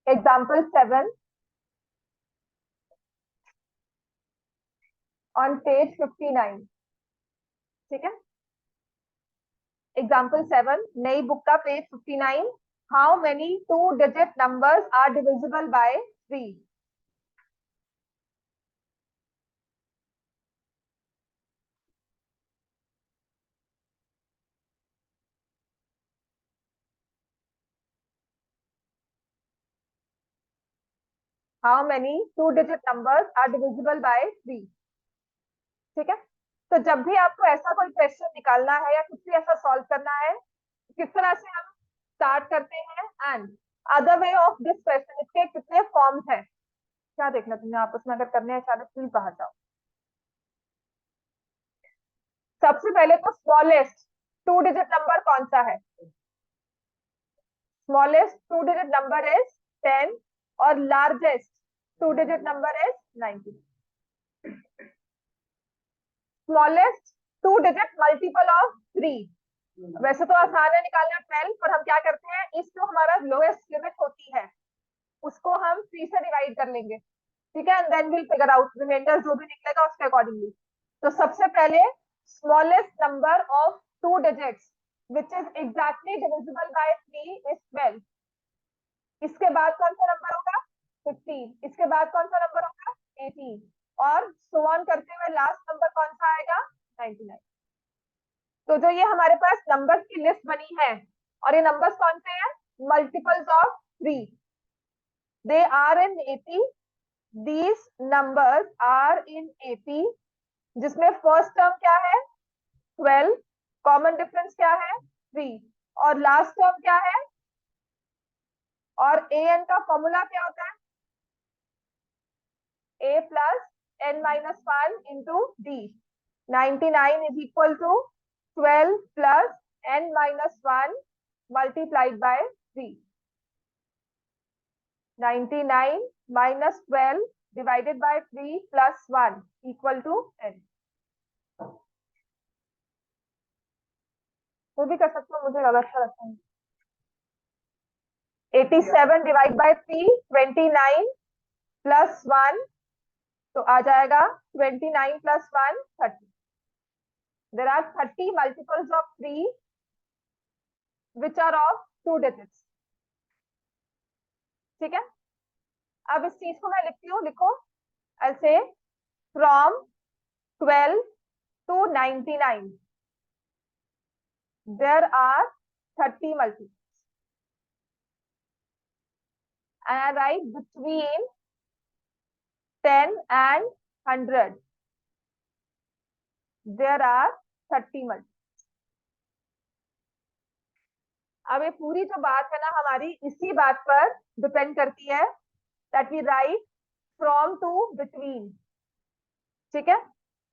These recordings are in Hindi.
Example 7 on page 59। ठीक है, एग्जाम्पल 7 नई बुक का page 59। How many 2 digit numbers are divisible by 3? How many 2 digit numbers are divisible by 3? ठीक है, तो जब भी आपको ऐसा कोई क्वेश्चन निकालना है या कुछ भी ऐसा सॉल्व करना है, किस तरह से हम स्टार्ट करते हैं? And other way of this question, इसके कितने फॉर्म्स हैं क्या देखना तुमने आपस में, अगर करने हैं शायद प्लीज बाहर जाओ। सबसे पहले तो स्मॉलेस्ट 2 डिजिट नंबर कौन सा है? स्मॉलेस्ट 2 डिजिट नंबर इज 10 और largest 2 digit number is 90। Smallest 2 digit multiple of 3, वैसे तो आसान है निकालना 12, पर हम क्या करते हैं, इस जो हमारा लोएस्ट लिमिट होती है उसको हम 3 से डिवाइड कर लेंगे। ठीक है, and then will figure out remainder जो भी निकलेगा उसके अकॉर्डिंगली। तो सबसे पहले smallest number of 2 digits which is exactly divisible by 3 is 12। इसके बाद कौन सा नंबर होगा? 15। इसके बाद कौन सा नंबर होगा? 18। और सो ऑन करते हुए लास्ट नंबर कौन सा आएगा? 99। तो जो ये हमारे पास नंबर्स की लिस्ट बनी है, और ये नंबर्स कौन से हैं? Multiples of 3, they are in AP। These numbers are in AP, जिसमें फर्स्ट टर्म क्या है? 12। कॉमन डिफरेंस क्या है? 3। और लास्ट टर्म क्या है? और an का फॉर्मूला क्या होता है? a plus n-1 into d। 99 is equal to 12 plus n-1 multiplied by 3। 99 minus 12 divided by 3 plus 1 equal to n। वो भी कर सकते हो, मुझे ज्यादा अच्छा लगता है। 87 डिवाइड बाय 3 29 प्लस 1, तो आ जाएगा 29 plus 1 30। There are 30 multiples of 3 which are of 2 digits. ठीक है, अब इस चीज को मैं लिखती हूँ, लिखो ऐसे, from 12 to 99 there are 30 multiples, and I write between 10 and 100 there are 30 multiples। अब ये पूरी जो बात है ना हमारी, इसी बात पर डिपेंड करती है, that we write from to between. ठीक है,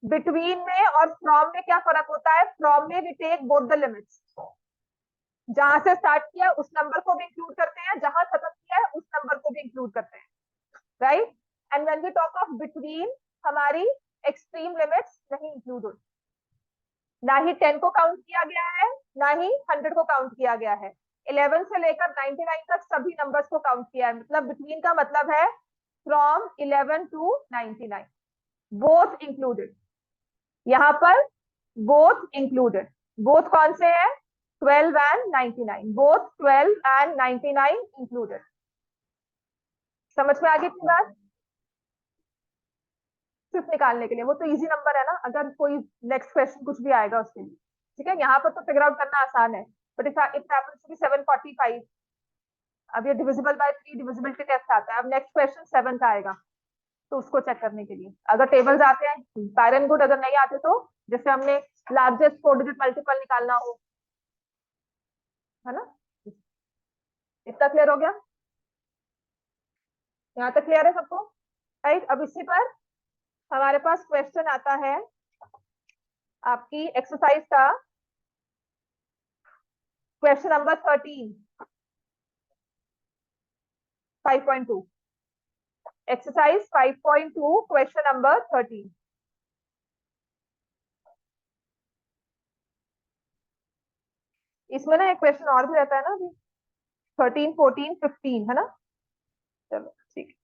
बिटवीन में और फ्रॉम में क्या फर्क होता है? फ्रॉम में we take both the limits, जहां से स्टार्ट किया उस नंबर को भी इंक्लूड करते हैं, जहां खत्म किया है उस नंबर को भी इंक्लूड करते हैं, right. And when we talk of between, हमारी एक्सट्रीम लिमिट्स नहीं इंक्लूड होती, ना ही 10 को काउंट किया गया है, ना ही 100 को काउंट किया गया है। 11 से लेकर 99 तक सभी नंबर्स को काउंट किया है, मतलब बिटवीन का मतलब है फ्रॉम 11 टू 99, बोथ इंक्लूडेड। यहाँ पर बोथ इंक्लूडेड, बोथ कौन से हैं? 12 एंड 99, बोथ 12 एंड 99 इंक्लूडेड। समझ में आ गई थी बात? सिर्फ निकालने के लिए, वो तो इजी नंबर है ना, अगर कोई नेक्स्ट क्वेश्चन कुछ भी आएगा उसके लिए। ठीक है, यहाँ पर तो फिगर आउट करना आसान है, but it happens to be 745। अब ये डिविजिबल बाय 3 डिविजिबिलिटी टेस्ट आता है, अब नेक्स्ट क्वेश्चन 7 का आएगा, तो उसको चेक करने के लिए अगर टेबल्स आते हैं फायर एंड गुड, अगर नहीं आते तो जैसे हमने लार्जेस्ट 4 डिजिट मल्टीपल निकालना हो, है ना। इतना क्लियर हो गया? यहाँ तक क्लियर है सबको? राइट, अब इसी पर हमारे पास क्वेश्चन आता है आपकी एक्सरसाइज का, question number 13, 5.2, exercise 5.2, question number 13। इसमें ना एक क्वेश्चन और भी रहता है ना अभी, 13, 14, 15, है ना। चलो ठीक है,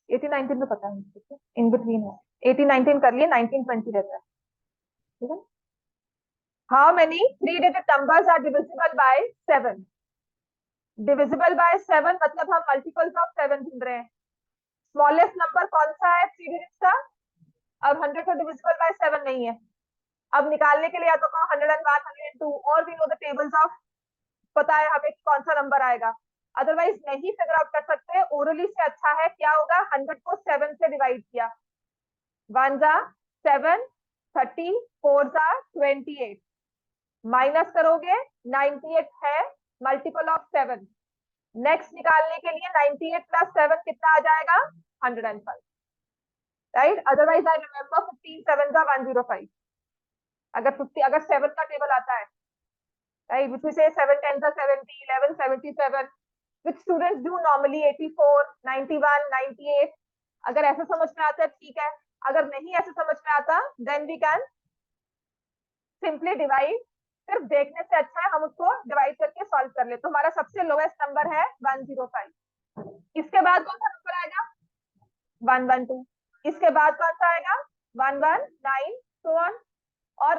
18 19 तो पता नहीं, इन बिटवीन है, 18 19 कर लिए, 19 20 रहता है, ठीक है। How many 3 digit numbers are divisible by 7? Divisible by 7 मतलब हम मल्टीपल्स ऑफ 7 ढूंढ रहे हैं। स्मॉलेस्ट नंबर कौन सा है 3 डिजिट का? अब 100 तो डिविजिबल बाय 7 नहीं है। अब निकालने के लिए या तो कहो 101 102, और we know the tables of, पता है हमें कौन सा नंबर आएगा। अदरवाइज नहीं फिगर आउट कर सकते, ओरली से अच्छा है क्या होगा, 100 को 7 से डिवाइड किया, 1 जा 7, 30, 4 जा 28, माइनस करोगे 98 है मल्टीपल ऑफ 7। नेक्स्ट निकालने के लिए 98 प्लस 7 कितना आ जाएगा, 105, राइट। अदरवाइज आई रिमेम्बर 15 7 का 105, अगर 50 अगर 7 का टेबल आता है, राइट, which we say 7 10 का 70, 11 77, which students do normally 84 91 98। अगर ऐसे समझ में आता है ठीक है, अगर नहीं ऐसे समझ में आता then we can simply divide. सिर्फ देखने से अच्छा है हम उसको डिवाइड करके सॉल्व कर ले। तो हमारा सबसे लोएस्ट नंबर है 105। इसके बाद कौन सा नंबर आएगा, 112। इसके बाद कौन सा आएगा, 119, सो ऑन। और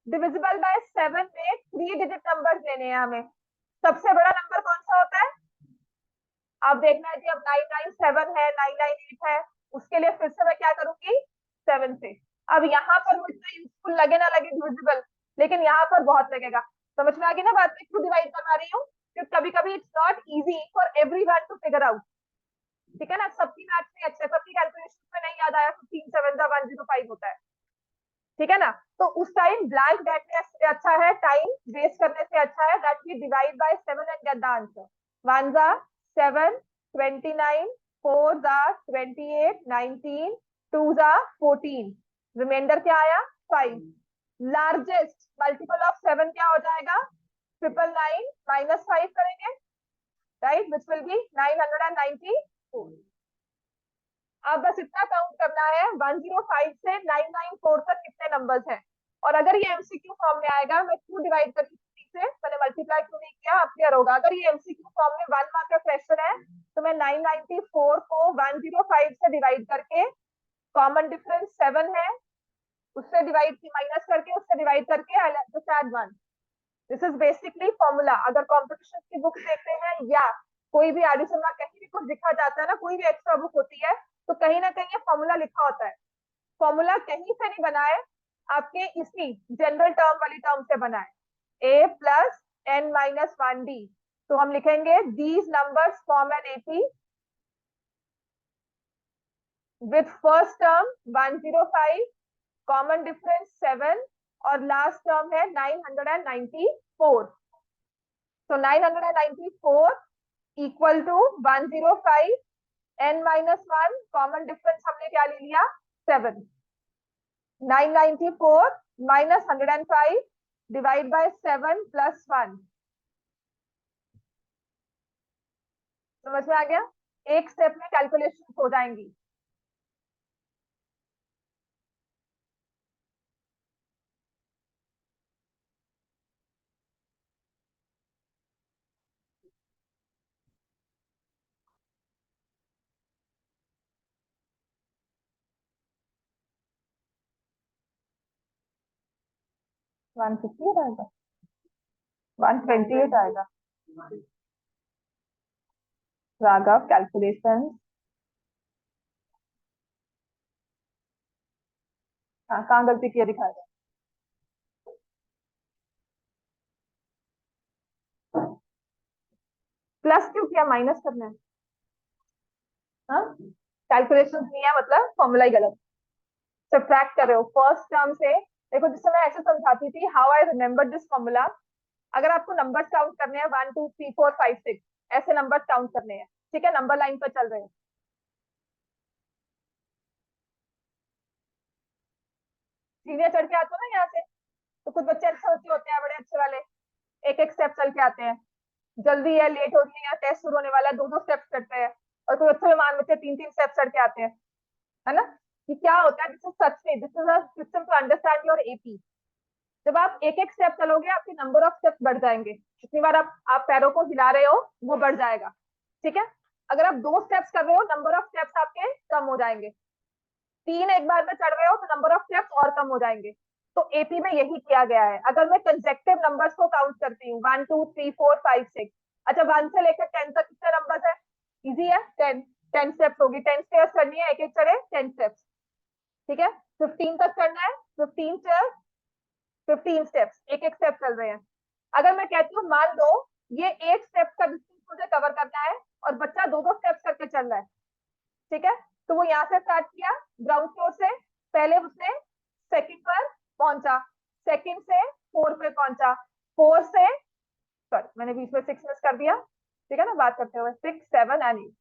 डिविजिबल बाय 7 में 3 डिजिट नंबर्स लेने हैं हमें। सबसे बड़ा नंबर कौन सा होता है, आप देखना है कि अब 997 है, 998 है, उसके लिए फिर से मैं क्या करूंगी, 7 से। अब यहाँ पर मुझे यूजफुल लगे ना लगे डिविजिबल, लेकिन यहाँ पर बहुत लगेगा। समझ में आ गई ना बात, मैं क्यों डिवाइड करवा रही हूँ, क्योंकि कभी कभी it's not easy for everyone to figure out, ठीक है ना। सबकी मैथ्स नहीं अच्छे, सबकी कैलकुलेशन में नहीं याद आया 15 7 का 105 होता है, ठीक है ना। तो उस टाइम ब्लैंक बैठने से अच्छा है, टाइम वेस्ट करने से अच्छा है that we divide by 7 and get the answer. 1 जा 7, 29, 4 जा 28, 19, 2 जा 14, रिमाइंडर क्या आया 5। लार्जेस्ट मल्टीपल ऑफ 7 क्या हो जाएगा, 999 माइनस 5 करेंगे, राइट, विच विल बी 994। अब बस इतना काउंट करना है 105 से 994 तक कितने नंबर्स हैं। और अगर ये एमसीक्यू फॉर्म में आएगा, मैं क्यों डिवाइड करती से मैंने मल्टीप्लाई क्यों नहीं किया, आप क्लियर होगा। अगर ये एमसीक्यू फॉर्म में 1 मार्क का क्वेश्चन है तो मैं 994 को 105 से डिवाइड करके, कॉमन डिफरेंस 7 है, उससे डिवाइड की माइनस करके उससे डिवाइड करके I just add 1। This is basically formula. अगर कॉम्पिटिशन की बुक देखते हैं या कोई भी एडिशन में कहीं भी कुछ लिखा जाता है ना, कोई भी एक्स्ट्रा बुक होती है, तो कहीं ना कहीं ये फॉर्मूला लिखा होता है। फॉर्मूला कहीं से नहीं बना है, आपके इसी जनरल टर्म वाली टर्म से बना है, a plus n minus 1d। तो हम लिखेंगे these numbers form an AP with first term 105, common difference 7 और लास्ट टर्म है 994। तो 994 equal to 105, n minus 1, common difference हमने क्या ले लिया 7, 994 माइनस 105 डिवाइड बाय 7 प्लस 1। समझ में आ गया, एक स्टेप में कैलकुलेशन हो जाएंगी। वन फिफ्टी आएगा, 128 आएगा। राघव कैलकुलेशन, हाँ कहाँ गलती किया दिखाएगा। प्लस क्यों किया, माइनस करना है, हाँ कैलकुलेशन नहीं है मतलब फॉर्मूला ही गलत। सब्ट्रैक्ट कर रहे हो फर्स्ट टर्म से। देखो जिस समय ऐसे समझाती थी, how I remember this formula, अगर आपको नंबर्स काउंट करने हैं 1 2 3 4 5 6 ऐसे नंबर्स काउंट करने हैं, ठीक है, नंबर लाइन पर चल रहे हैं, सीनियर चढ़ के आते हो ना यहाँ से, तो कुछ बच्चे अच्छे अच्छे होते हैं, बड़े अच्छे वाले, एक एक स्टेप चल के आते हैं, जल्दी है लेट हो रही है या टेस्ट शुरू होने वाला है, दो दो स्टेप्स चढ़ते हैं। और कोई अच्छे मान बच्चे 3 3 स्टेप चढ़ के आते हैं, है ना। कि क्या होता है, दिस इज सच में, this is a system to understand your AP. जब आप एक एक स्टेप चलोगे आपके नंबर ऑफ स्टेप्स बढ़ जाएंगे, जितनी बार आप पैरों को हिला रहे हो वो बढ़ जाएगा। ठीक है, अगर आप 2 स्टेप्स कर रहे हो नंबर ऑफ स्टेप्स आपके कम हो जाएंगे, 3 एक बार में चढ़ रहे हो तो नंबर ऑफ स्टेप्स और कम हो जाएंगे। तो एपी में यही किया गया है। अगर मैं कंसेक्टिव नंबर्स को काउंट करती हूँ 1 2 3 4 5 6, अच्छा 1 से लेकर 10 तक कितने नंबर्स है? इजी है, 10। 10 स्टेप्स होगी, 10 स्टेप्स करनी है, एक एक चढ़े 10 स्टेप्स। ठीक है, 15 तक करना है, 15 स्टेप्स, 15 स्टेप्स, एक एक स्टेप चल रहे हैं। अगर मैं कहती हूँ मान लो ये एक स्टेप का डिस्टेंस मुझे कवर करना है और बच्चा 2 स्टेप्स करके चल रहा है, ठीक है, तो वो यहाँ से स्टार्ट किया ग्राउंड फ्लोर से, पहले उसने सेकंड पर पहुंचा, सेकंड से 4 पे पहुंचा, 4 से, सॉरी मैंने बीच में 6 मिस कर दिया, ठीक है ना, बात करते हुए 6 7 एंड 8,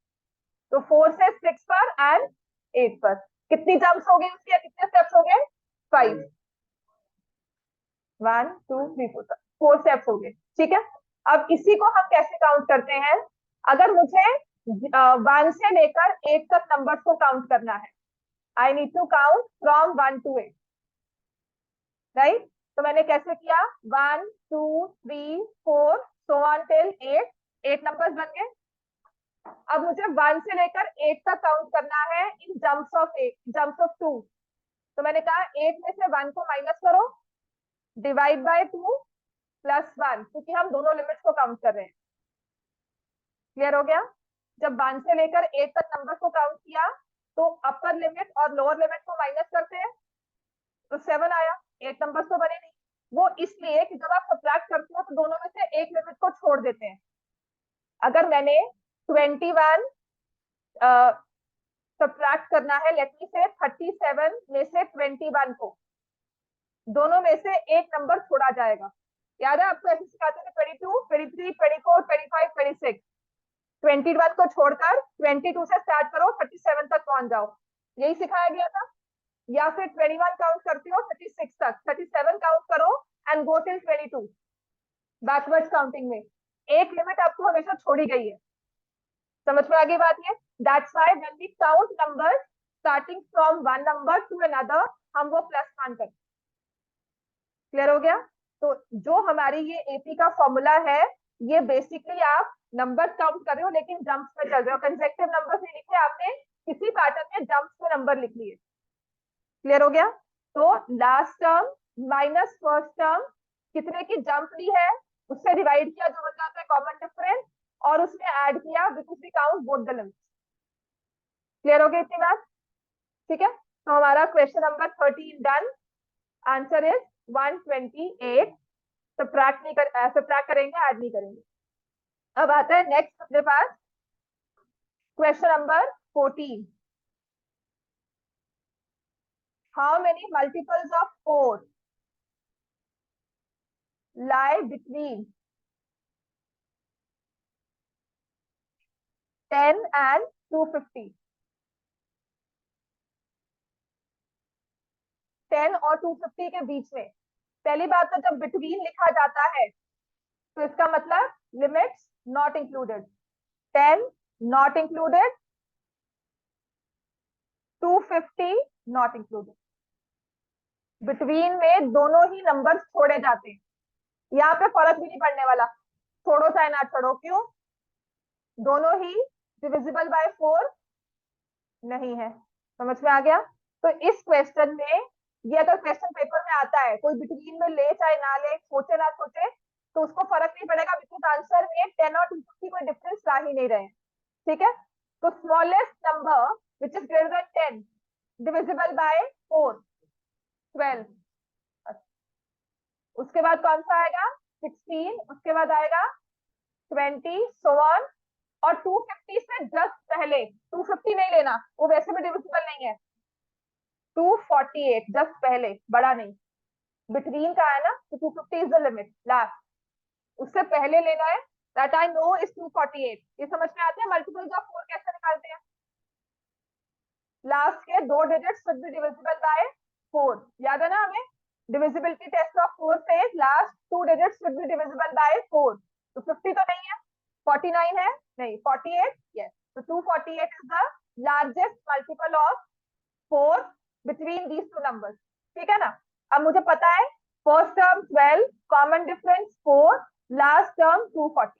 तो 4 से 6 पर एंड 8 पर कितनी जंप्स हो गई उसकी, कितने स्टेप्स हो गए? 5, 1 2 3 4, 4 स्टेप्स हो गए। ठीक है, अब इसी को हम कैसे काउंट करते हैं? अगर मुझे 1 से लेकर 8 तक नंबर्स को काउंट करना है, I need to count from 1 to 8, right? तो मैंने कैसे किया, 1 2 3 4 सो ऑन टिल 8, 8 नंबर्स बन गए। अब मुझे 1 से लेकर 8 तक काउंट करना है इन जंप्स ऑफ 8, जंप्स ऑफ 2, तो मैंने कहा 8 में से 1 को माइनस करो, डिवाइड बाय 2 प्लस 1, क्योंकि हम दोनों लिमिट्स को काउंट कर रहे हैं। क्लियर हो गया? जब 1 से लेकर 8 तक नंबर को काउंट किया तो अपर लिमिट और लोअर लिमिट को माइनस करते हैं तो 7 आया, 8 नंबर्स तो बने नहीं। वो इसलिए कि जब आप सब्ट्रैक्ट करते हो तो दोनों में से एक लिमिट को छोड़ देते हैं। अगर मैंने 21 सब्ट्रैक्ट करना है, लेट मी से 37 में से 21 को, दोनों में से एक नंबर छोड़ा जाएगा। याद है आपको ऐसे सिखाते थे 22 23 24 25 26, 21 को छोड़कर 22 से स्टार्ट करो 37 तक पहुंच जाओ, यही सिखाया गया था। या फिर 21 काउंट करते हो 36 तक, 37 काउंट करो and go till 22, backwards counting में एक लिमिट आपको हमेशा छोड़ी गई है। समझ में आ गई बात? ये that's why when we count numbers starting from one number to another, हम वो प्लस वन करते। क्लियर हो गया? तो जो हमारी ये एपी का फॉर्मूला है, ये बेसिकली आप नंबर काउंट कर रहे हो लेकिन जंप्स में चल रहे हो, कंसेक्टिव नंबर्स नहीं लिखे आपने, किसी पैटर्न में जंप्स में नंबर लिख लिए। क्लियर हो गया? तो last term minus first term, कितने की जंप ली है उससे डिवाइड किया जो बन जाता है कॉमन डिफरेंस, और उसमें ऐड किया because we count both the limits. Clear हो गया इतनी बात? ठीक है, तो हमारा question number 13 done. Answer is 128। Subtract नहीं कर, सब्ट्रैक्ट करेंगे, ऐड नहीं करेंगे। अब आता है नेक्स्ट अपने पास question number 14। How many multiples of 4 lie between 10 and 250? 10 और 250 के बीच में। पहली बात तो जब बिटवीन लिखा जाता है तो इसका मतलब limits not included, 10 not included, 250 not included. Between में दोनों ही नंबर छोड़े जाते हैं, यहाँ पे फर्क भी नहीं पड़ने वाला, छोड़ो चाहे ना छोड़ो, क्यों? दोनों ही डिविजिबल बाय 4 नहीं है। समझ में आ गया? तो इस क्वेश्चन में, ये अगर क्वेश्चन पेपर में आता है, कोई बिटवीन में ले चाहे ना ले, सोचे ना सोचे, तो उसको फर्क नहीं पड़ेगा, बिकॉज आंसर में 10 और 250 कोई डिफरेंस ला ही नहीं रहे। ठीक है, तो smallest number which is greater than 10 divisible by 4, 12। उसके बाद कौन सा आएगा? 16, उसके बाद आएगा 20, सो ऑन। और 250 से जस्ट पहले, 250 नहीं लेना, वो वैसे भी डिविजिबल नहीं है, 248 जस्ट पहले, बड़ा नहीं, बिटवीन का है ना, तो 250 इज द लिमिट लास्ट, उससे पहले लेना है, दैट आई नो इज 248। ये समझ में आते हैं मल्टीपल्स ऑफ 4 कैसे निकालते हैं? लास्ट के 2 digit should be divisible by 4, याद है ना हमें? डिविजिबिलिटी टेस्ट ऑफ 4 से last 2 digit should be divisible by 4, तो 50 तो नहीं है, 49 है, नहीं 48, यस, तो 248 is the largest multiple of 4 between these two numbers. ठीक है ना? अब मुझे पता है first term first term 240,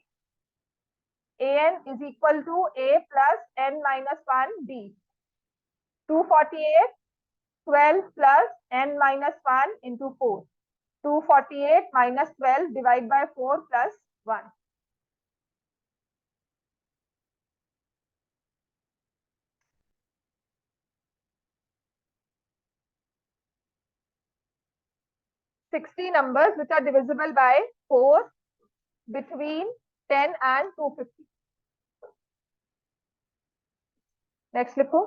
an is equal to a plus n minus 1 b. 248, 12 plus n minus 1 into 4. 248 minus 12 divided by 4 plus 1. Sixty numbers which are divisible by 4 between 10 and 250. Next लिखो.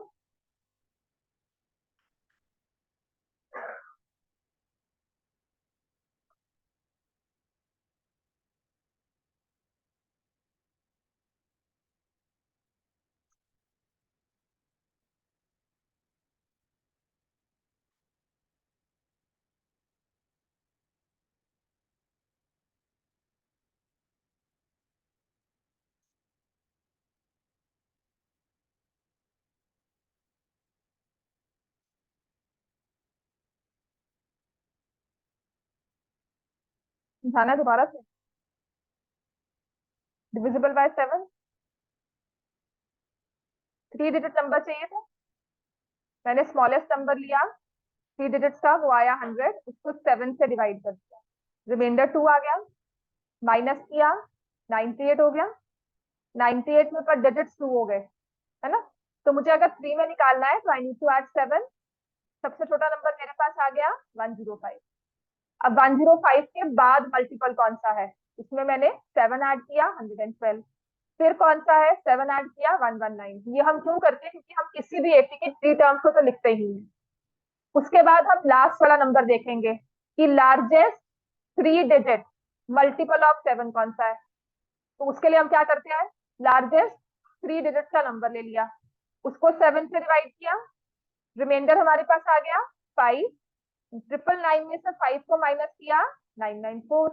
समझाना दोबारा से. डिविजिबल बाय 7, 3 डिजिट नंबर चाहिए था. मैंने स्मॉलेस्ट नंबर लिया 3 डिजिट्स का, वो आया 100, उसको 7 से डिवाइड कर दिया, रिमाइंडर 2 आ गया, माइनस किया 98 हो गया. 98 में पर डिजिट्स 2 हो गए, है ना. तो मुझे अगर 3 में निकालना है तो आई नीड टू ऐड 7. सबसे छोटा नंबर मेरे पास आ गया 105. अब 105 के बाद मल्टीपल कौन सा है, इसमें मैंने 7 ऐड किया 112. फिर कौन सा है, 7 ऐड किया 119. ये हम क्यों करते हैं, क्योंकि हम किसी भी एटी के 3 टर्म्स को तो लिखते ही हैं. उसके बाद हम लास्ट वाला नंबर देखेंगे कि लार्जेस्ट 3 डिजिट मल्टीपल ऑफ 7 कौन सा है. तो उसके लिए हम क्या करते हैं, लार्जेस्ट 3 डिजिट का नंबर ले लिया, उसको 7 से डिवाइड किया, रिमाइंडर हमारे पास आ गया 5. 999 में से 5 को माइनस किया 994.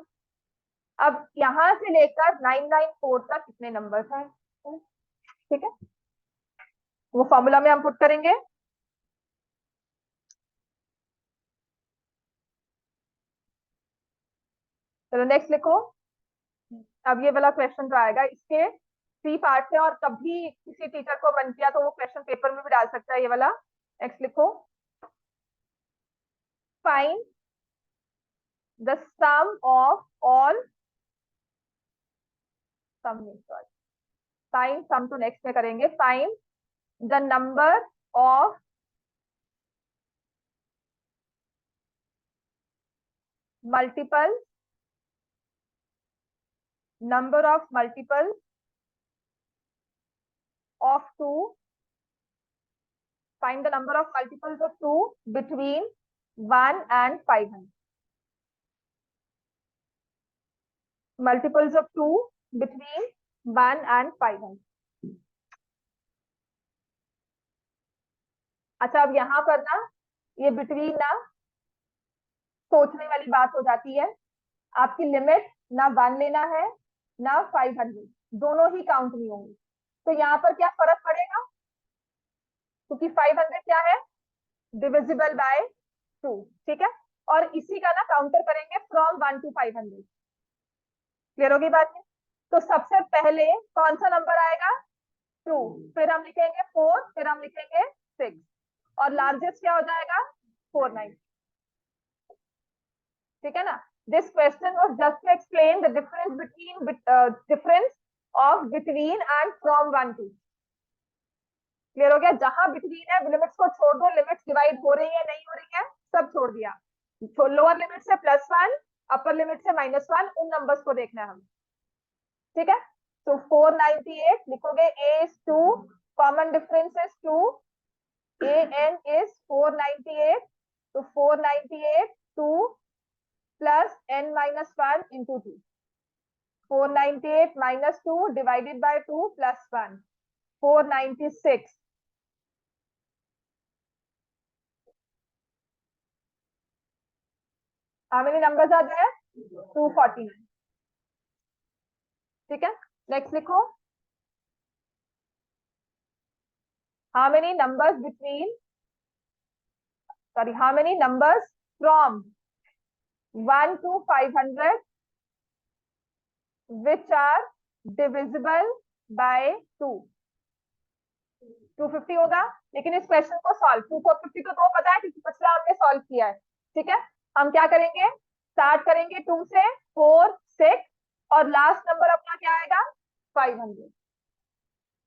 अब यहां से लेकर 994 तक कितने नंबर्स हैं, ठीक है, वो फॉर्मूला में हम पुट करेंगे. चलो नेक्स्ट लिखो. अब ये वाला क्वेश्चन जो आएगा इसके 3 पार्ट है, और कभी किसी टीचर को मन किया तो वो क्वेश्चन पेपर में भी डाल सकता है ये वाला. नेक्स्ट लिखो. Find the sum of all sum, sorry, find sum तो नेक्स्ट में करेंगे. Find the number of multiple number of multiple of 2. Find the number of multiples of 2 between 1 and 500. Multiples of 2 between 1 and 500. अच्छा, अब यहां पर ना ये बिटवीन ना सोचने वाली बात हो जाती है. आपकी लिमिट ना 1 लेना है ना 500, दोनों ही काउंट नहीं होंगे. तो यहाँ पर क्या फर्क पड़ेगा, क्योंकि 500 क्या है, डिविजिबल बाय 2, ठीक है. और इसी का ना काउंटर करेंगे फ्रॉम 1 to 500. क्लियर होगी बात है. तो सबसे पहले कौन सा नंबर आएगा, 2, फिर हम लिखेंगे 4, फिर हम लिखेंगे 6, और लार्जेस्ट क्या हो जाएगा 49, ठीक है ना. This question was just to explain the difference between difference of between and from 1 to. Clear हो गया. जहां बिटवीन है लिमिट्स को छोड़ दो, लिमिट्स डिवाइड हो रही है नहीं हो रही है सब छोड़ दिया. लोअर लिमिट से +1, अपर लिमिट से -1, उन नंबर्स को देखना है हम, ठीक है. तो 498 लिखोगे, a is 2, common difference is 2, an is 498. तो 498 2 plus n minus 1 into 2. 498 minus 2 divided by 2 plus 1. 496. How many numbers are there? 249. ठीक है. नेक्स्ट लिखो. How many numbers between, sorry, how many numbers from 1 to 500 which are divisible by 2। 250 होगा, लेकिन इस क्वेश्चन को सॉल्व 250 तो पता है क्योंकि पिछला हमने सॉल्व किया है। ठीक है, हम क्या करेंगे, स्टार्ट करेंगे 2 से, 4, 6 और लास्ट नंबर अपना क्या आएगा 500।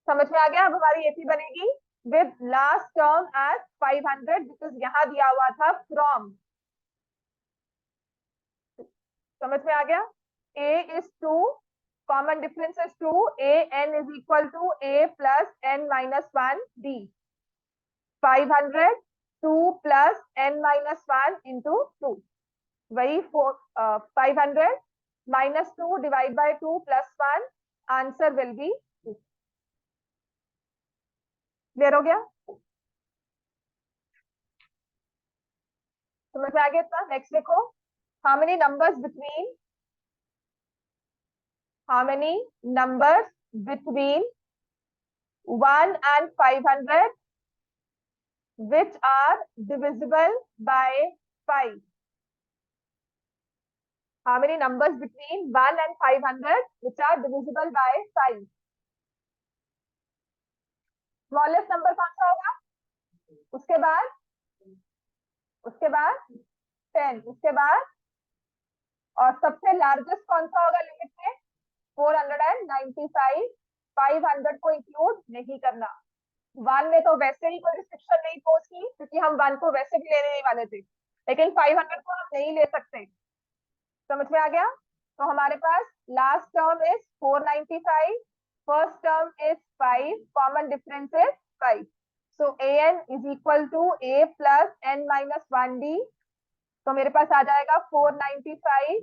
समझ में आ गया। अब हमारी एपी बनेगी with last term as 500 because यहाँ दिया हुआ था फ्रॉम। समझ में आ गया। a is 2, common difference is 2, a n is equal to a plus n minus 1 d। 500 2 plus n minus 1 into 2, वही 500 minus 2 divide by 2 plus 1, answer will be 2। Clear हो गया। समझ में आ गया इतना। नेक्स्ट देखो, how many numbers between 1 and 500 which are divisible by 5। how many numbers between 1 and 500 which are divisible by 5। Smallest number कौन सा होगा, उसके बाद 10, उसके बाद और सबसे लार्जेस्ट कौन सा होगा लिमिट में 495। 500 को इंक्लूड नहीं करना। 1 में तो वैसे ही कोई रिस्ट्रिक्शन नहीं पोज की क्योंकि हम 1 को वैसे भी लेने नहीं वाले थे, लेकिन 500 को हम नहीं ले सकते। समझ में आ गया। तो हमारे पास last term is 495, first term is 5, common difference is 5। So an is equal to a plus n minus 1d। तो मेरे पास आ जाएगा 495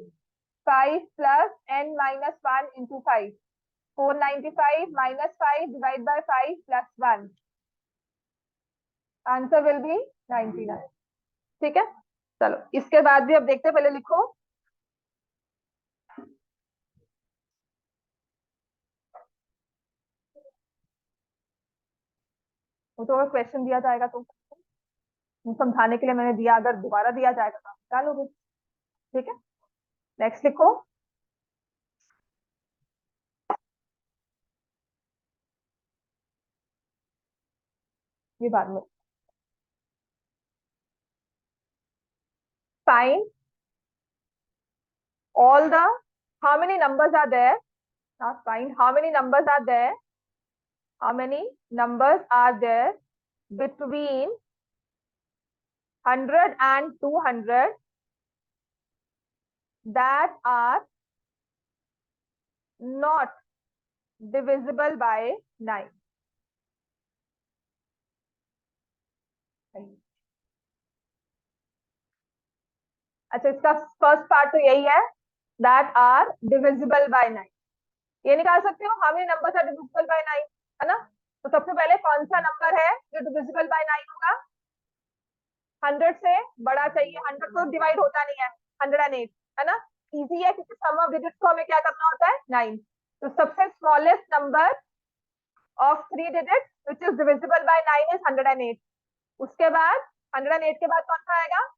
5 plus n minus 1 into 5। 495 minus 5 divide by 5 plus 1, answer will be 99। ठीक है, चलो इसके बाद भी अब देखते हैं, पहले लिखो। वो तो क्वेश्चन दिया जाएगा तो समझाने के लिए मैंने दिया, अगर दोबारा दिया जाएगा तो निकालोगे। ठीक है, नेक्स्ट लिखो। ये बाद में। Find all the, how many numbers are there, not find, how many numbers are there, how many numbers are there between 100 and 200 that are not divisible by 9। अच्छा, इसका फर्स्ट पार्ट तो यही है, दैट आर डिविजिबल बाय 9। ये निकाल सकते हो how many numbers are divisible by 9, है ना। तो सबसे पहले कौन सा नंबर है जो डिविजिबल बाय 9 होगा, 100 से बड़ा चाहिए। 100 तो डिवाइड होता नहीं है, 108 है ना, इजी है क्योंकि सम ऑफ डिजिट्स को हमें क्या करना होता है 9। तो सबसे smallest number of 3 digits which is divisible by 9 is 108। उसके बाद 108 के बाद कौन सा आएगा,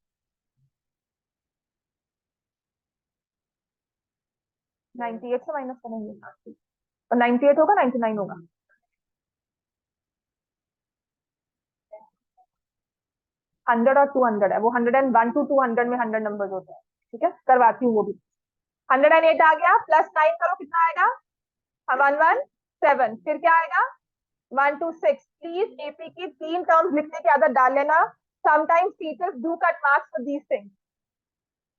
98 से माइनस करेंगे और 98 होगा 99 होगा। 100 और 200 है, वो 101 to 200 में 100 नंबर होते हैं। ठीक है, करवाती हूँ वो भी। 108 आ गया, प्लस 9 करो कितना आएगा 117। फिर क्या आएगा 126। प्लीज एपी की 3 टर्म्स लिखने की आदत डाल लेना, sometimes teachers do cut marks for these things.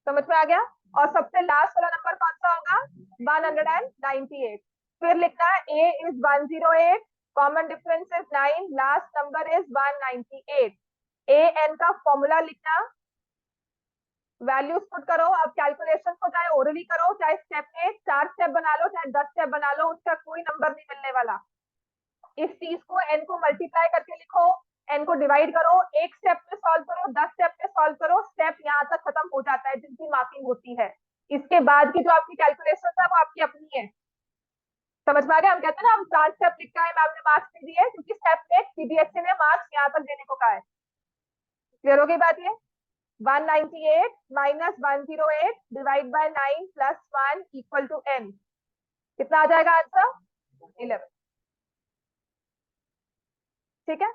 समझ में आ गया। और सबसे लास्ट वाला नंबर कौन सा होगा 198। फिर लिखना है a is 108, common difference is 9, last number is 198। A N का फॉर्मूला लिखना, वैल्यूज पुट करो। अब कैलकुलेशन को चाहे ओरली करो, चाहे स्टेप में 4 स्टेप बना लो, चाहे 10 स्टेप बना लो, उसका कोई नंबर नहीं मिलने वाला। इस चीज को एन को मल्टीप्लाई करके लिखो, एन को डिवाइड करो, एक स्टेप में सॉल्व करो, 10 स्टेप में सॉल्व करो, स्टेप यहाँ तक खत्म हो जाता है जिनकी मार्किंग होती है। इसके बाद की जो आपकी कैलकुलेशन है वो आपकी अपनी है। समझ में आ गया। हम कहते हैं ना हम 4 स्टेप लिखा है, मैम ने मार्क्स नहीं दिए क्योंकि स्टेप में सीबीएसई ने मार्क्स यहाँ तक देने को कहा है। क्लियर हो गई बात। ये 198 minus 108 divide by 9 plus 1 equal to n। कितना आ जाएगा आंसर? 11। ठीक है,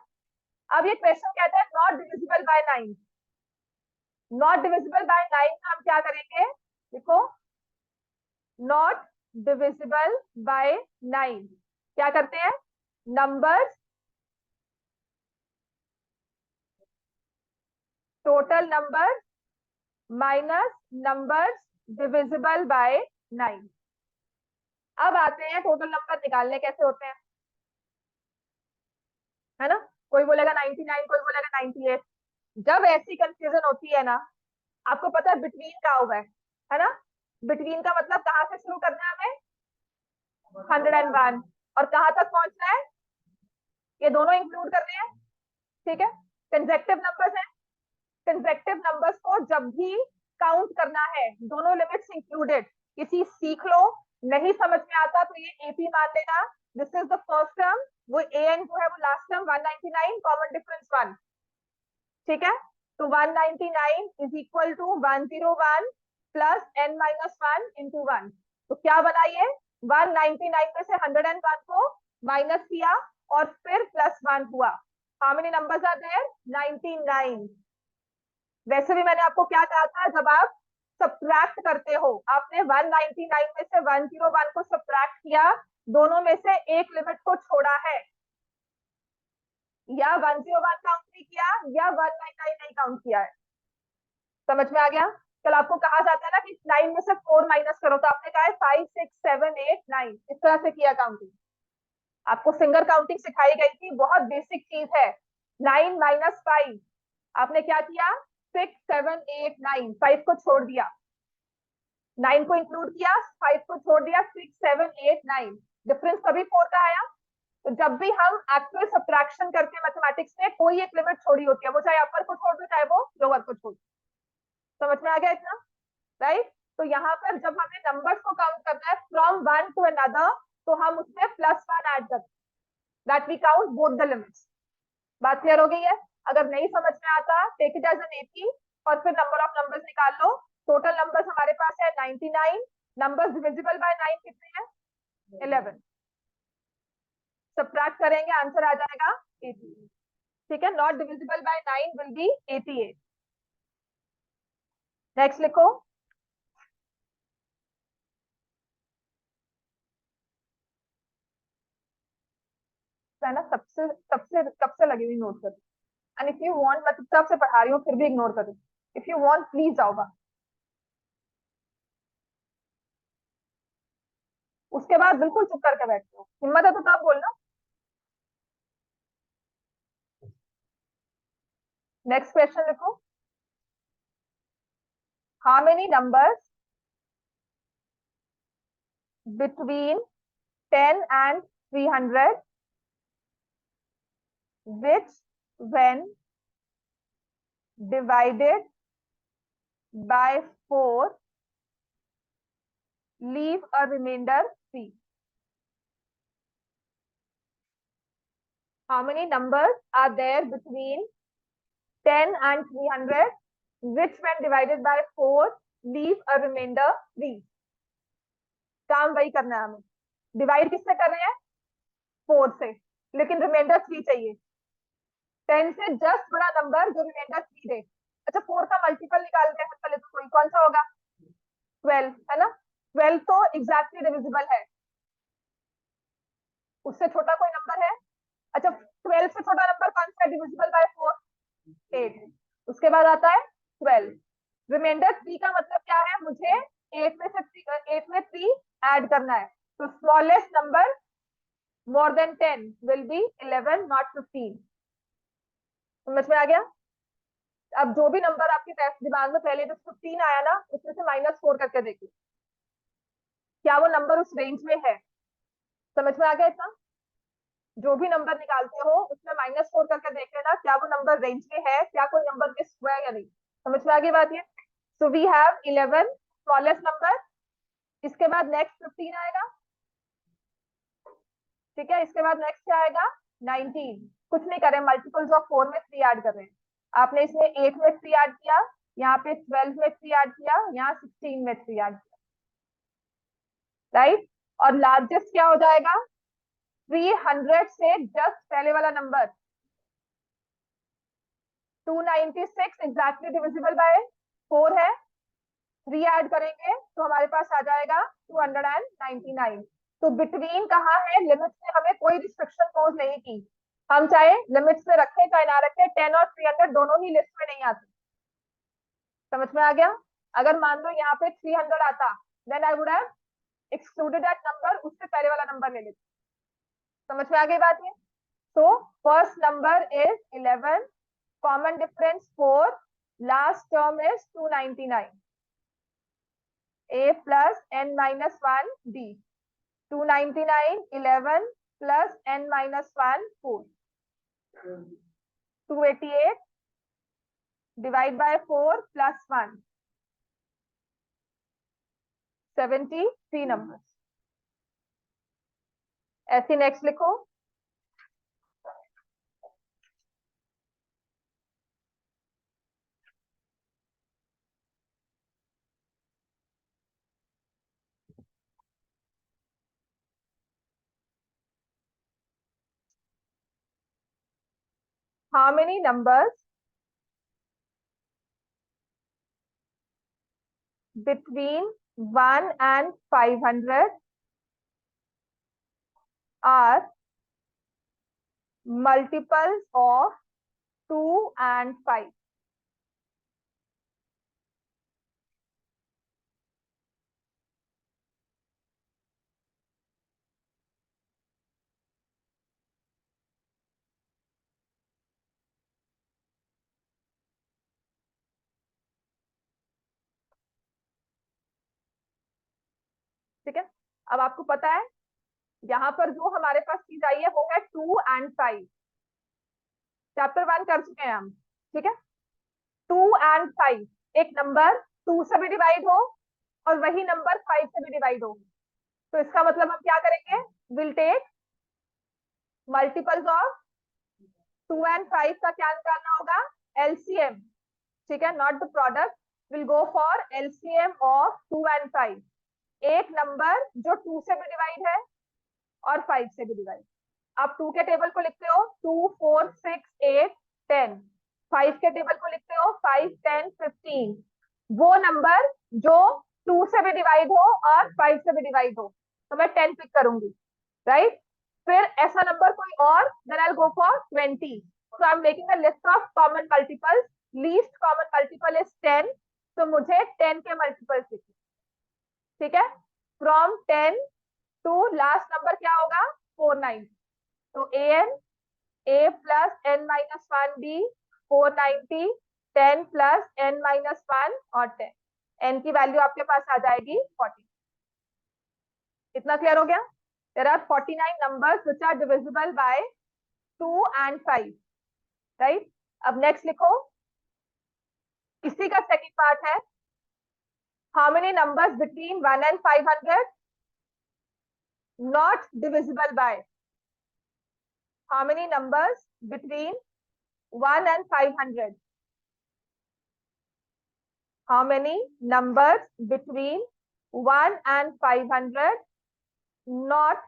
अब ये क्वेश्चन कहता है not divisible bye 9। Not divisible bye 9 हम क्या करेंगे? देखो, नॉट डिविजिबल बाय 9 क्या करते हैं? Numbers, total number minus numbers divisible bye 9। अब आते हैं टोटल नंबर निकालने कैसे होते हैं, है ना? कोई बोलेगा 99, कोई बोलेगा 98। जब ऐसी कंफ्यूजन होती है ना, आपको पता है बिटवीन का होगा, है ना? बिटवीन का मतलब कहाँ से शुरू करना है हमें? 101। और कहाँ तक पहुंचना है? ये दोनों इंक्लूड करने हैं। ठीक है, कंसेक्टिव नंबर्स है। कंसेक्टिव नंबर्स को जब भी काउंट करना है, दोनों लिमिट्स इंक्लूडेड। ये चीज सीख लो, नहीं समझ में आता तो ये एपी मान लेना। This is the first term, वो ए एन जो है वो लास्ट टर्म 199, कॉमन डिफरेंस 1। ठीक है, तो 199 is equal to 101 plus n minus 1 into 1। तो क्या बना ये? 199 में से 101 को माइनस किया और फिर प्लस 1 हुआ। How many numbers are there? 99। वैसे भी मैंने आपको क्या कहा था, जब आप सब्ट्रैक्ट करते हो, आपने 199 में से 101 को सब्ट्रैक्ट किया, दोनों में से एक लिमिट को छोड़ा है, या 101 काउंट नहीं किया या 199 नहीं काउंट किया है। समझ में आ गया? कल आपको कहा जाता है ना कि 9 में से 4 माइनस करो, तो आपने कहा है 5 6 7 8 9, इस तरह से किया काउंटिंग। आपको फिंगर काउंटिंग सिखाई गई थी, बहुत बेसिक चीज है। 9 माइनस 5, आपने क्या किया? 6 7 8 9, 5 को छोड़ दिया, 9 को इंक्लूड किया, 5 को छोड़ दिया, 6 7 8 9। डिफरेंस तभी 4 का आया। तो जब भी हम एक्चुअल सब्ट्रैक्शन करते हैं मैथमेटिक्स में, कोई एक लिमिट छोड़ी होती है, वो चाहे अपर को छोड़ दो चाहे वो लोअर को छोड़ दो। समझ में आ गया इतना? राइट। तो यहाँ पर जब हमें नंबर्स को काउंट करना है फ्रॉम वन टू अनदर, तो हम उसमें प्लस 1 ऐड करते हैं, that we count both the limits. बात क्लियर हो गई है? अगर नहीं समझ में आता, take it as an AP और फिर नंबर ऑफ नंबर्स निकाल लो। टोटल नंबर्स हमारे पास है 99। नंबर्स डिविजिबल बाय 9 कितने हैं? 11। सब्ट्रैक्ट करेंगे, आंसर आ जाएगा 88। ठीक है, not divisible bye 9 will be 88। Next लिखो। है ना, सबसे सबसे कब से लगी हुई नोट कर। एंड इफ यू वांट, मैं चुपचाप से पढ़ा रही हूँ फिर भी इग्नोर करो। इफ यू वांट प्लीज जाओ बाहर। उसके बाद बिल्कुल चुप करके बैठते हो, हिम्मत है तो तब बोलना। नेक्स्ट क्वेश्चन लिखो। How many numbers between 10 and 300 which when divided by 4 leave a remainder 3? How many numbers are there between 10 and 300 which when divided by 4 leave a remainder 3? काम वही करना है हमें। डिवाइड किससे कर रहे हैं? 4 से, लेकिन रिमाइंडर 3 चाहिए। 10 से जस्ट बड़ा नंबर जो रिमाइंडर 3 दे। अच्छा, 4 का मल्टीपल निकालते हैं पहले, तो कोई कौन सा होगा? 12, है ना? 12 तो एग्जैक्टली डिविजिबल है, उससे छोटा कोई नंबर है? अच्छा, 12 से छोटा नंबर कौन सा है डिविजिबल बाय 4? 8। उसके बाद आता है 12। रिमाइंडर 3 का मतलब क्या है? मुझे 8 में से 8 में 3 ऐड करना है। तो smallest number more than 10 will be 11 not 15। समझ में आ गया? अब जो भी नंबर आपके टेस्ट दिमाग में पहले जो 15 आया ना, उसमें से -4 करके देखिए, क्या वो नंबर उस रेंज में है? समझ में आ गया इतना? जो भी नंबर निकालते हो उसमें -4 करके देख लेना, क्या वो नंबर रेंज में है, क्या कोई नंबर मिस हुआ है या नहीं। समझ में आ गई बात ये? So we have 11 smallest number. इसके बाद नेक्स्ट 15 आएगा। ठीक है, इसके बाद नेक्स्ट क्या आएगा? 19। कुछ नहीं करें, मल्टीपल्स ऑफ 4 में 3 ऐड कर रहे हैं। आपने इसमें 8 में 3 ऐड किया, यहाँ पे 12 में 3 ऐड किया, यहाँ 16 में 3 ऐड किया, राइट? और लार्जेस्ट क्या हो जाएगा? 300 से जस्ट पहले वाला नंबर 296 एग्जैक्टली डिविजिबल बाय 4 है। 3 ऐड करेंगे तो हमारे पास आ जाएगा 299। तो बिटवीन कहाँ है? लिमिट्स में हमें कोई रिस्ट्रिक्शन पोज नहीं की। हम चाहे लिमिट्स में रखें चाहे ना रखें, 10 और 300 दोनों ही लिस्ट में नहीं आते। समझ में आ गया? अगर मान लो यहाँ पे 300 आता, then I would have excluded that number, उससे पहले वाला नंबर ले लेते। समझ में आ गई बात ये? तो first number is 11, common difference 4, last term is 299, a plus n minus 1 b, 299, 11 plus n minus 1 4, 288 divide by 4 plus 1, 73 numbers। ऐसे नेक्स्ट लिखो। How many numbers between 1 and 500 are multiples of 2 and 5? ठीक है, अब आपको पता है यहाँ पर जो हमारे पास चीज आई है वो है 2 and 5। चैप्टर 1 कर चुके हैं हम। ठीक है, 2 and 5, एक नंबर 2 से भी डिवाइड हो और वही नंबर 5 से भी डिवाइड हो, तो इसका मतलब हम क्या करेंगे? Will take multiples of 2 and 5 का क्या निकालना होगा? एलसीएम। ठीक है, not the product, will go for LCM of 2 and 5। एक नंबर जो 2 से भी डिवाइड है और 5 से भी डिवाइड। आप 2 के टेबल को लिखते हो 2 4 6 8 10, 5 के टेबल को लिखते हो 5 10 15। वो नंबर जो 2 से भी डिवाइड हो और 5 से भी डिवाइड हो, तो मैं 10 पिक करूंगी, राइट? फिर ऐसा नंबर कोई और, then I will go for 20। So I am making a list of common multiples. Least common multiple is 10, तो मुझे 10 के मल्टीपल्स लिखिए। ठीक है, फ्रॉम 10 टू लास्ट नंबर क्या होगा? 490। तो a plus n minus 1b 490, 10 plus n minus 1 और 10, n की वैल्यू आपके पास आ जाएगी 40। इतना क्लियर हो गया? There are 49 numbers which are divisible by 2 and 5, right? अब नेक्स्ट लिखो, इसी का सेकंड पार्ट है, how many numbers between 1 and 500 not divisible by? How many numbers between 1 and 500? How many numbers between 1 and 500 not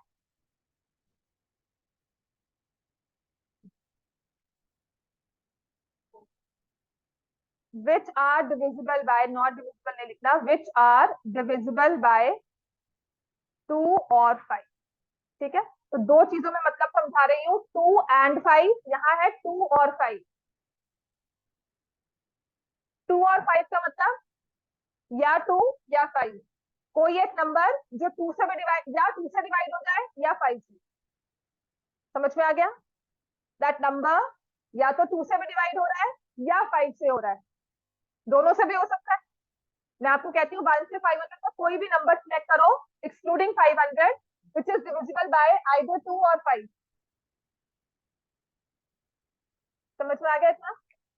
which are divisible by, not divisible नहीं लिखना, which are divisible by 2 और 5? ठीक है, तो दो चीजों में मतलब समझा रही हूँ, 2 and 5, यहाँ है 2 और 5। 2 और 5 का मतलब या 2 या 5, कोई एक नंबर जो 2 से भी डिवाइड, या 2 से डिवाइड हो जाए या 5 से। समझ में आ गया? दैट नंबर या तो 2 से भी डिवाइड हो रहा है या 5 से हो रहा है, दोनों से भी हो सकता है। मैं आपको कहती हूँ 1 से 500 का कोई भी नंबर सिलेक्ट करो excluding 500 which is divisible by either 2 और 5। समझ में आ गया इतना?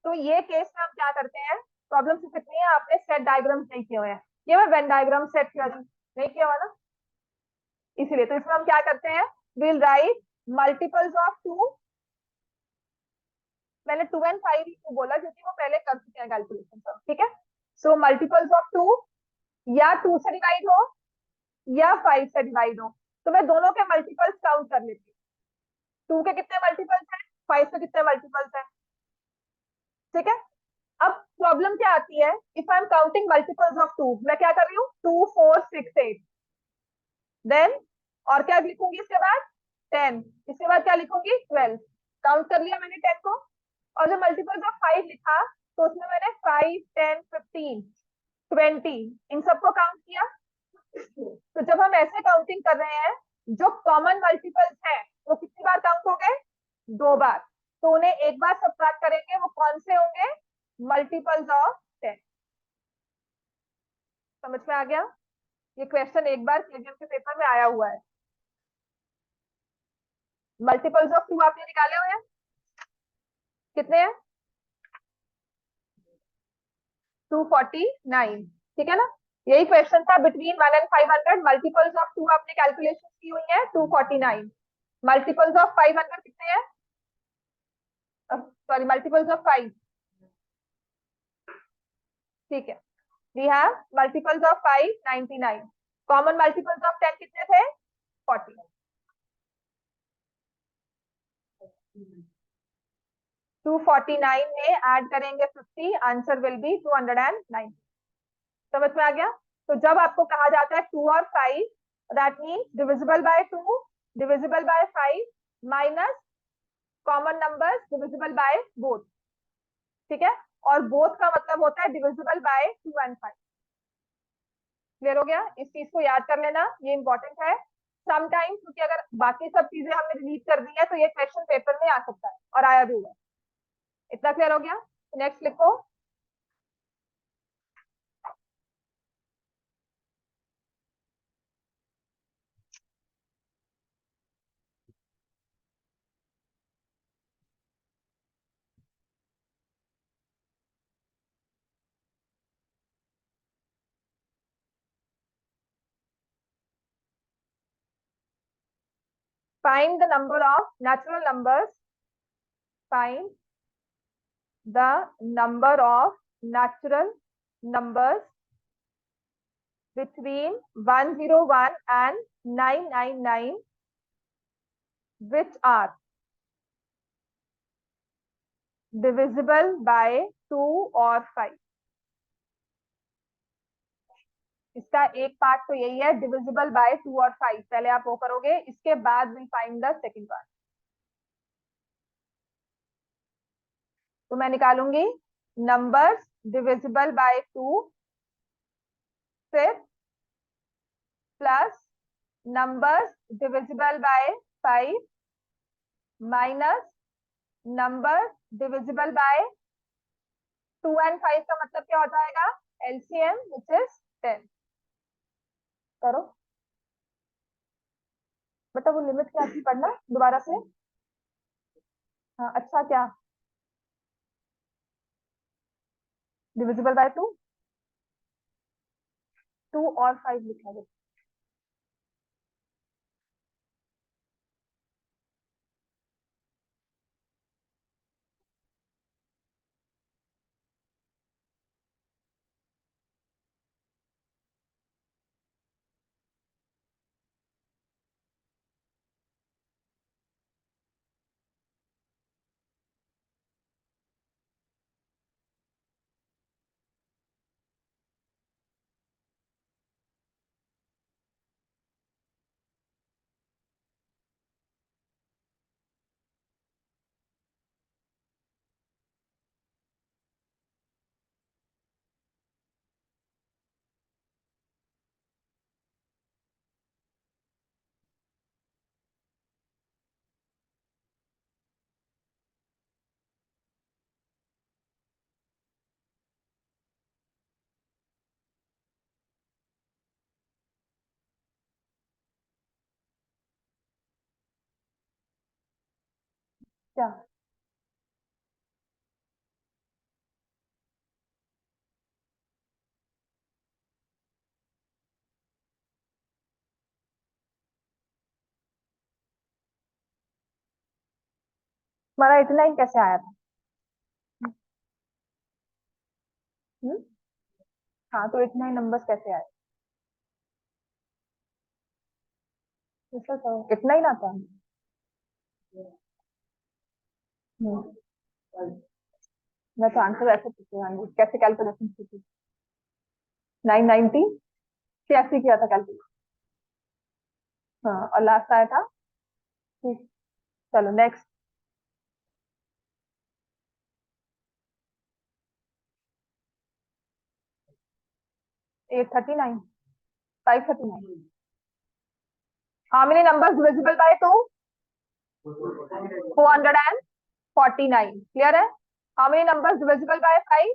तो ये केस में हम क्या करते हैं, प्रॉब्लम सिर्फ इतनी है, आपने सेट डायग्राम्स नहीं किए हुए हैं। ये मैं वेन डायग्राम सेट किया नहीं किया हुआ ना, इसीलिए। तो इसमें हम क्या करते हैं, विल राइट मल्टीपल्स ऑफ 2। मैंने 2 and 5 ही क्यों बोला, क्योंकि वो पहले कर चुके हैं कैलकुलेशन सब। ठीक है, सो मल्टीपल्स ऑफ 2 या 2 से डिवाइड हो या 5 से डिवाइड हो, तो मैं दोनों के मल्टीपल्स काउंट कर लेती हूँ। 2 के कितने मल्टीपल्स हैं, 5 के कितने मल्टीपल्स हैं, ठीक है। अब प्रॉब्लम क्या आती है, if I am counting multiples of 2, मैं क्या कर रही हूँ, 2 4 6 8, देन और क्या लिखूंगी इसके बाद, 10, इसके बाद क्या लिखूंगी, 12। काउंट कर लिया मैंने 10 को। और जो मल्टीपल्स ऑफ 5 लिखा, तो उसमें मैंने 5 10 15 20 इन सबको काउंट किया। तो जब हम ऐसे काउंटिंग कर रहे हैं, जो कॉमन मल्टीपल्स हैं वो कितनी बार काउंट हो गए, 2 बार। तो उन्हें एक बार सब्ट्रैक्ट करेंगे, वो कौन से होंगे, मल्टीपल्स ऑफ 10। समझ में आ गया, ये क्वेश्चन एक बार केजीएम के पेपर में आया हुआ है। मल्टीपल्स ऑफ 2 आपने निकाले हुए हैं, कितने हैं, 249, ठीक है ना। यही क्वेश्चन था, बिटवीन 1 एंड 500 मल्टीपल्स ऑफ 2 आपने कैलकुलेशन की हुई है, 249। मल्टीपल्स ऑफ 500 कितने हैं, सॉरी मल्टीपल्स ऑफ 5, ठीक है। We have multiples of 5 99। Common multiples of 10 कितने थे, 40। 249 में ऐड करेंगे 50, आंसर विल बी 209। समझ में आ गया। तो जब आपको कहा जाता है 2 और 5, that means divisible by 2, divisible by 5, minus common numbers divisible by both, ठीक है। और बोथ का मतलब होता है डिविजिबल बाय 2 एंड 5। क्लियर हो गया, इस चीज को याद कर लेना, ये इंपॉर्टेंट है। समटाइम्स क्योंकि अगर बाकी सब चीजें हमने रिलीज कर दी है, तो ये क्वेश्चन पेपर में आ सकता है, और आया भी हुआ है। इतना क्लियर हो गया, नेक्स्ट लिखो। Find the number of natural numbers. Find the number of natural numbers between 101 and 999, which are divisible by 2 or 5. इसका एक पार्ट तो यही है, डिविजिबल बाय 2 और 5, पहले आप वो करोगे, इसके बाद will find the second part. तो मैं निकालूंगी नंबर्स डिविजिबल बाय 2, फिर plus numbers divisible by 5, minus number divisible by 2 and 5 का मतलब क्या हो जाएगा, एलसीएम विच इज 10। करो बेटा, वो लिमिट क्या थी, पढ़ना दोबारा से। हाँ अच्छा, क्या डिविजिबल बाय 2, 2 और 5 लिखा है। क्या हमारा इतना ही कैसे आया था, हम्म? हाँ तो इतना ही नंबर्स कैसे आए, इतना ही ना था। मैं तो आंसर ऐसे पूछूंगी, कैसे कैलकुलेशन की थी? 990 कैसे किया था कैलकुलेशन? हाँ, और लास्ट आया था। ठीक, चलो next. 839, 539। How many numbers divisible by 2? 449। Clear है? How many numbers divisible by 5?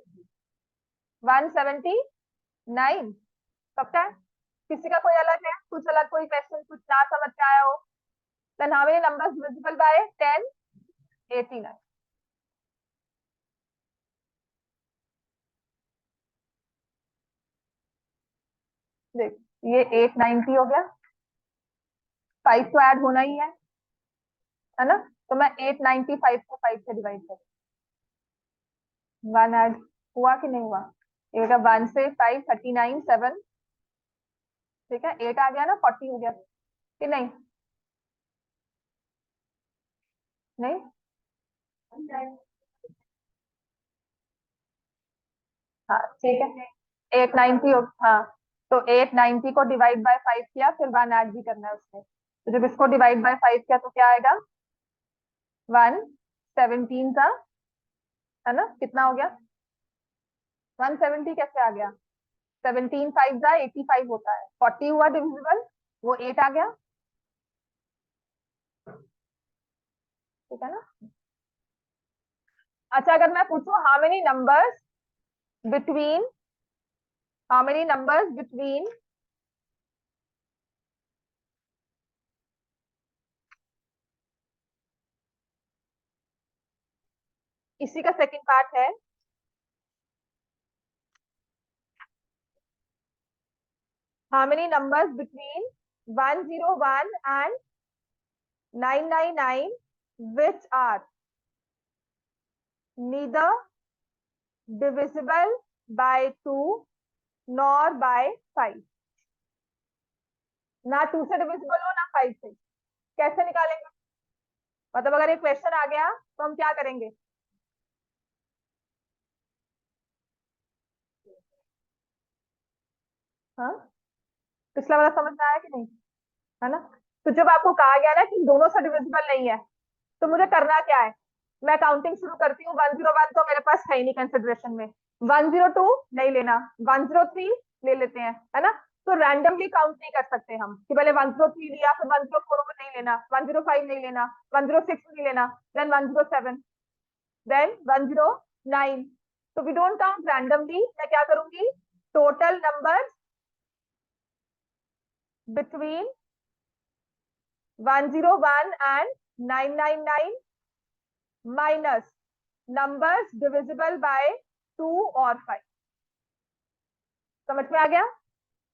179। सबका है? किसी का कोई अलग है? कुछ अलग, कोई क्वेश्चन कुछ ना समझ में आया हो? Then how many numbers divisible by 10? 89। देख, ये 890 हो गया, 5 तो ऐड होना ही है ना? तो मैं 895 को 5 से डिवाइड कर, 1 ऐड हुआ कि नहीं हुआ? ये बेटा 1 से 5 39 7, ठीक है, 8 आ गया ना, 40 हो गया कि नहीं? नहीं, हाँ ठीक है, 890 हो, हाँ। तो 890 को डिवाइड बाय 5 किया, फिर 1 ऐड भी करना है उसमें, तो जब इसको डिवाइड बाय 5 किया तो क्या आएगा? 117 का, है ना? कितना हो गया? 170 कैसे आ गया? 17 5 जा 85 होता है, 40 हुआ डिविजिबल, वो 8 आ गया। ठीक है ना? अच्छा, अगर मैं पूछूं between how many numbers between इसी का सेकंड पार्ट है, how many numbers between 101 and 999 which are neither divisible by 2 nor by 5? ना 2 से डिविजिबल हो ना 5 से, कैसे निकालेंगे? मतलब अगर एक क्वेश्चन आ गया तो हम क्या करेंगे? हाँ, पिछला वाला समझ में आया कि नहीं? है ना? तो जब आपको कहा गया ना कि दोनों से डिविजिबल नहीं है, तो मुझे करना क्या है? मैं काउंटिंग शुरू करती हूँ, 101 तो मेरे पास है ही नहीं कंसिडरेशन में, 102 नहीं लेना, 103 ले लेते हैं, है ना? तो रैंडमली काउंट नहीं कर सकते हम कि पहले 103 लिया, फिर 104 को नहीं लेना, 105 नहीं लेना, 106 नहीं लेना, देन 107, देन 109। तो वी डोंट काउंट रैंडमली। मैं क्या करूंगी? Total number between 101 and 999 minus numbers divisible by 2 और 5। समझ में आ गया?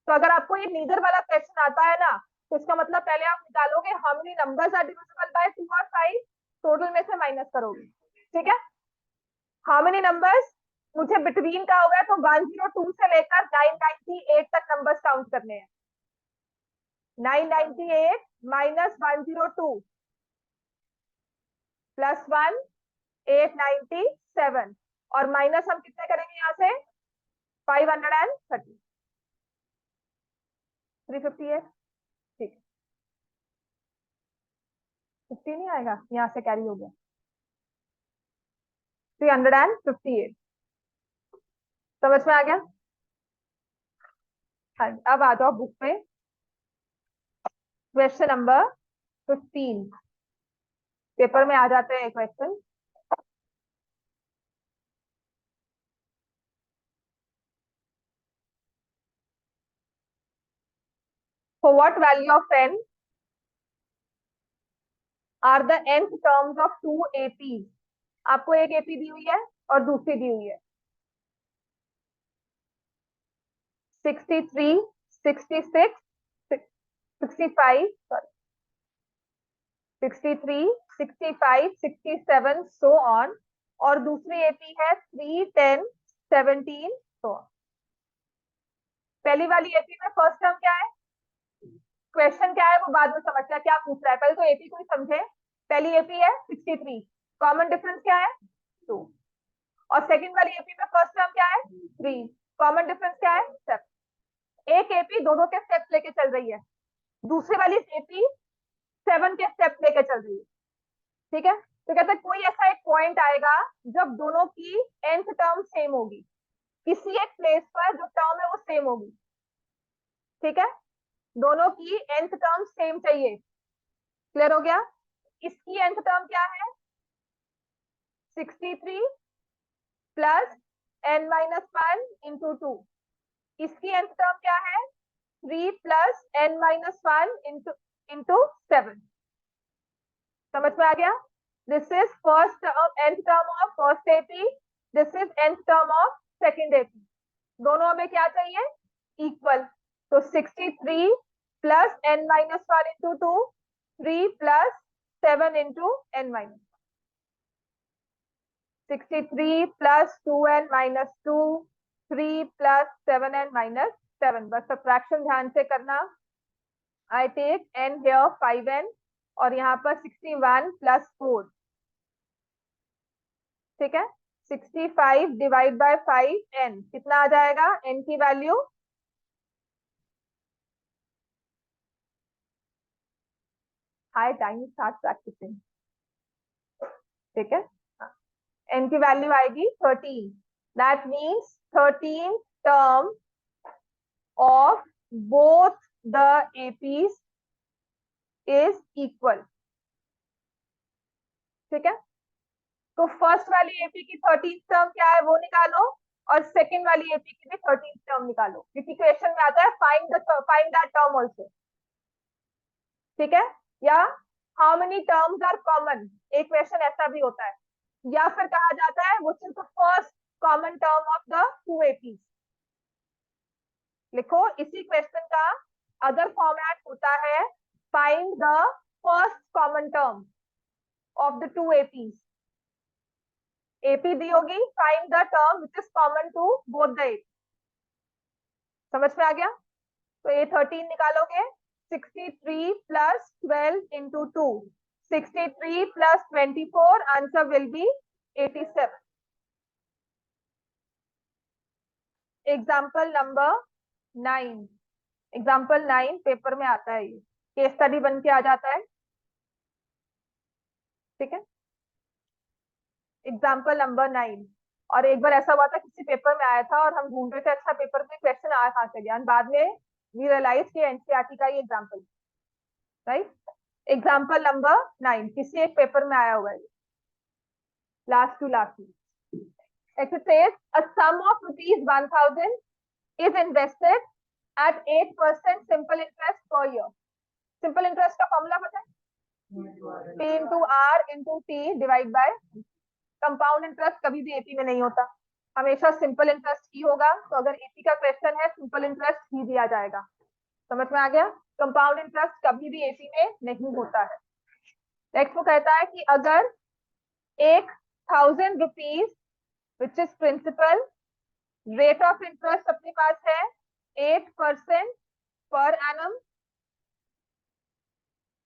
तो अगर आपको ये नीदर वाला क्वेश्चन आता है ना, तो इसका मतलब पहले आप निकालोगे how many numbers are divisible by 2 और 5, टोटल में से माइनस करोगे। ठीक है? हाउ मेनी नंबर्स, मुझे बिटवीन का हो गया, तो 102 से लेकर 998 तक नंबर्स काउंट करने हैं। 998 माइनस 102 प्लस 1 897, और माइनस हम कितने करेंगे यहाँ से? 530, 358। ठीक है, 50 नहीं आएगा, यहाँ से कैरी हो गया, 358। समझ में आ गया? हाँ, अब आ जाओ बुक पे, क्वेश्चन नंबर 15। पेपर में आ जाते हैं question. For what value of n are the nth terms of two AP? आपको एक एपी दी हुई है और दूसरी दी हुई है, 63, 66, 65, सॉरी, 63, 65, 67 सो ऑन, और दूसरी एपी है 3, 10, 17 सो ऑन। पहली वाली एपी में फर्स्ट टर्म क्या है? क्वेश्चन क्या है वो बाद में समझते हैं, क्या पूछ रहा है। पहले तो एपी को ही समझे। पहली एपी है 63, कॉमन डिफरेंस क्या है 2, और सेकंड वाली एपी में फर्स्ट टर्म क्या है 3, कॉमन डिफरेंस क्या है 7। एक एपी दो के स्टेप्स लेके चल रही है, दूसरी वाली एपी 7 के स्टेप्स लेके चल रही है। ठीक है, तो कहते हैं कोई ऐसा एक पॉइंट आएगा जब दोनों की nth टर्म सेम होगी, किसी एक प्लेस पर जो टर्म है वो सेम होगी। ठीक है, दोनों की nth टर्म सेम चाहिए। क्लियर हो गया। इसकी nth टर्म क्या है 63 प्लस n-1 इंटू 2। इसकी nth टर्म क्या है 3 प्लस n-1 इंटू 7। समझ में आ गया। This is first term, nth term of first AP, this is nth term of second AP. दोनों हमें क्या चाहिए इक्वल। तो 63 plus n-1 into 2, 3 plus 7 into n-1, 63 plus 2n-2, 3 plus 7n-7। बस सब्ट्रैक्शन ध्यान से करना। I take n here 5n, और यहाँ पर 61 प्लस 4। ठीक है, 65 डिवाइड बाय 5n कितना आ जाएगा, n की value high time start practicing. ठीक है, n की वैल्यू आएगी 13। That means 13 term of both the APs is equal. ठीक है, तो फर्स्ट वाली एपी की 13th टर्म क्या है वो निकालो, और सेकंड वाली एपी की भी 13th टर्म निकालो, क्योंकि क्वेश्चन में आता है फाइंड दैट टर्म आल्सो। ठीक है, या how many terms are common, एक क्वेश्चन ऐसा भी होता है। या फिर कहा जाता है which is the first common term of the two APs. लिखो, इसी क्वेश्चन का अदर फॉर्मेट होता है find the first common term of the two APs. AP दी होगी, find the term which is common to both the AP. समझ में आ गया। तो ये 13 निकालोगे, 63 plus 12 into 2, 63 plus 24, answer will B 87। Example number 9, example 9 paper में आता है, ये केस स्टडी बन के आ जाता है। ठीक है, एग्जाम्पल नंबर 9। और एक बार ऐसा हुआ था, किसी पेपर में आया था और हम ढूंढ रहे थे अच्छा पेपर में क्वेश्चन आया कहां से गया, बाद में वी रियलाइज कि एनसीईआरटी का ये एग्जाम्पल, राइट। एग्जाम्पल नंबर 9 किसी एक पेपर में आया हुआ है, लास्ट टू लास्ट में। It says a sum of rupees 1000 is invested at 8% simple interest per year. Simple interest का फॉर्मूला पता है, P into R into T divide by. Compound interest कभी भी एपी में नहीं होता, हमेशा सिंपल इंटरेस्ट ही होगा। तो अगर एपी का क्वेश्चन है सिंपल इंटरेस्ट ही दिया जाएगा। समझ में आ गया। कंपाउंड इंटरेस्ट कभी भी एपी में नहीं होता है। नेक्स्ट वो कहता है कि अगर 1000 rupees which is principal, rate of interest अपने पास है 8% पर एनम,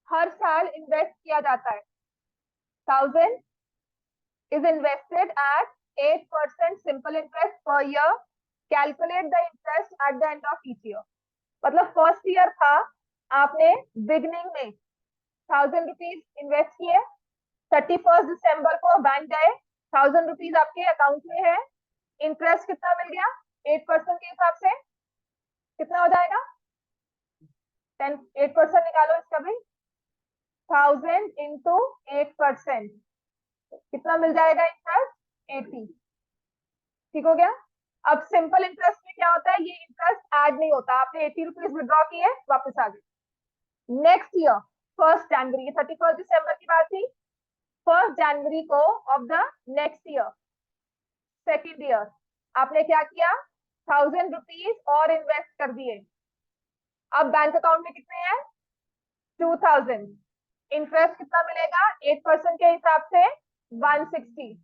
हर साल इन्वेस्ट किया जाता है। 1000 is invested at 8% simple interest per year. Calculate the interest at the end of each year. मतलब फर्स्ट ईयर था, आपने बिगनिंग में 1000 रुपीज इन्वेस्ट किए, 31 दिसंबर को बैंक गए, 1000 रुपीज आपके अकाउंट में है, इंटरेस्ट कितना मिल गया 8% के हिसाब से, कितना हो जाएगा 10, 8% निकालो इसका भी, 1000 इंटू 8%, कितना मिल जाएगा इंटरेस्ट 80। ठीक हो गया। अब सिंपल इंटरेस्ट में क्या होता है, ये इंटरेस्ट ऐड नहीं होता, आपने 80 रुपीज विड्रॉ किए वापस आ गए। नेक्स्ट ईयर 1 जनवरी, 31 दिसंबर की बात थी, 1 जनवरी को of the next year, second year, आपने क्या किया 1000 रुपीज और इन्वेस्ट कर दिए। अब बैंक अकाउंट में कितने हैं 2000, इंटरेस्ट कितना मिलेगा 8% के हिसाब से 160।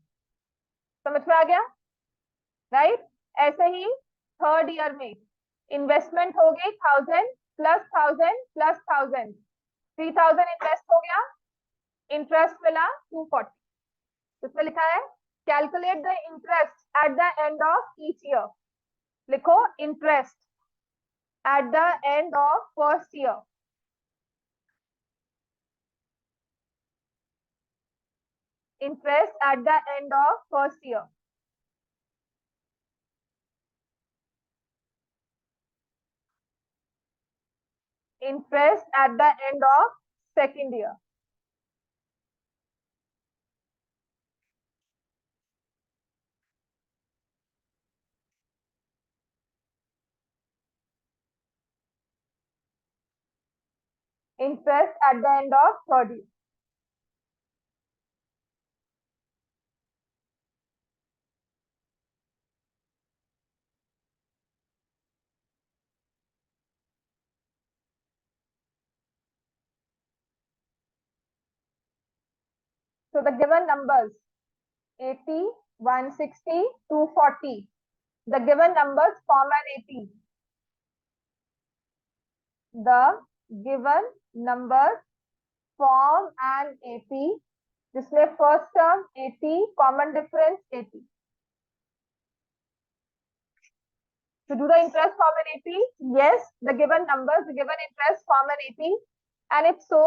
समझ में आ गया, राइट। ऐसे ही थर्ड ईयर में इन्वेस्टमेंट हो गई 1000, प्लस 1000 3000 इन्वेस्ट हो गया, इंटरेस्ट मिला 240। इसमें लिखा है calculate the interest at the end of each year. लिखो interest at the end of first year. Interest at the end of first year. Interest at the end of second year. Interest at the end of third year. So the given numbers 80, 160, 240. The given numbers form an AP. The given numbers form an AP. जिसमें first term 80, common difference 80. To do the interest form an AP, yes, the given numbers, the given interest form an AP, and if so,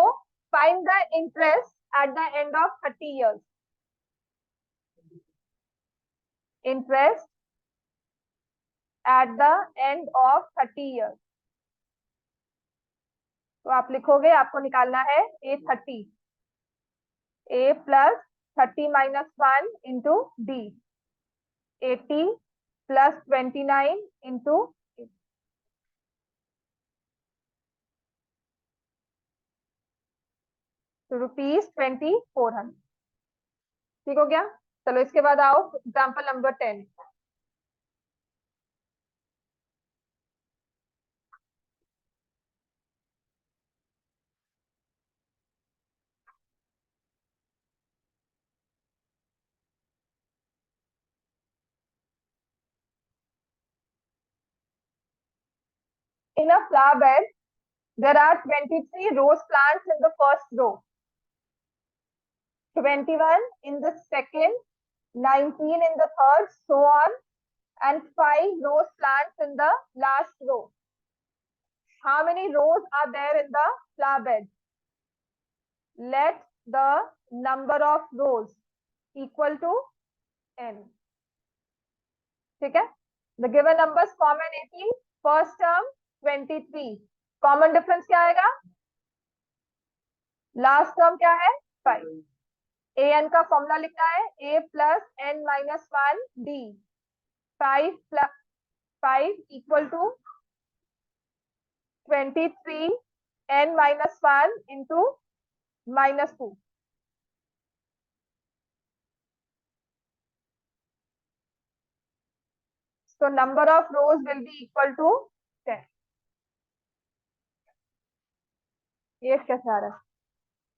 find the interest at the end of 30 years. Interest at the end of 30 years. तो आप लिखोगे, आपको निकालना है A30, A plus 30 minus 1 into D, 80 plus 29 into ₹2400। ठीक हो गया। चलो इसके बाद आओ example number 10। In a flower bed, there are 23 rose plants in the first row, 21 in the second, 19 in the third, so on, and 5 rose plants in the last row. How many rows are there in the flower bed? Let the number of rows equal to n. ठीक है। The given numbers form an AP. First term 23. Common difference क्या आएगा? Last term क्या है? 5. an का फॉर्मूला लिखना है a plus n minus 1 d। 5 plus 5 equal to 23 n minus 1 into minus 2। So number of rows will be equal to 10. ये कैसे आ रहा है?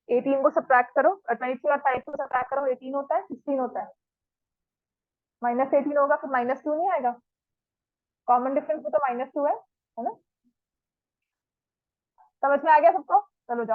18 को सब्ट्रैक्ट करो और 23 और 5 को सब्ट्रैक्ट करो, 18 होता है, 16 होता है, माइनस 18 होगा, फिर माइनस 2 नहीं आएगा। कॉमन डिफरेंस में तो माइनस 2 है ना। समझ में आ गया सबको?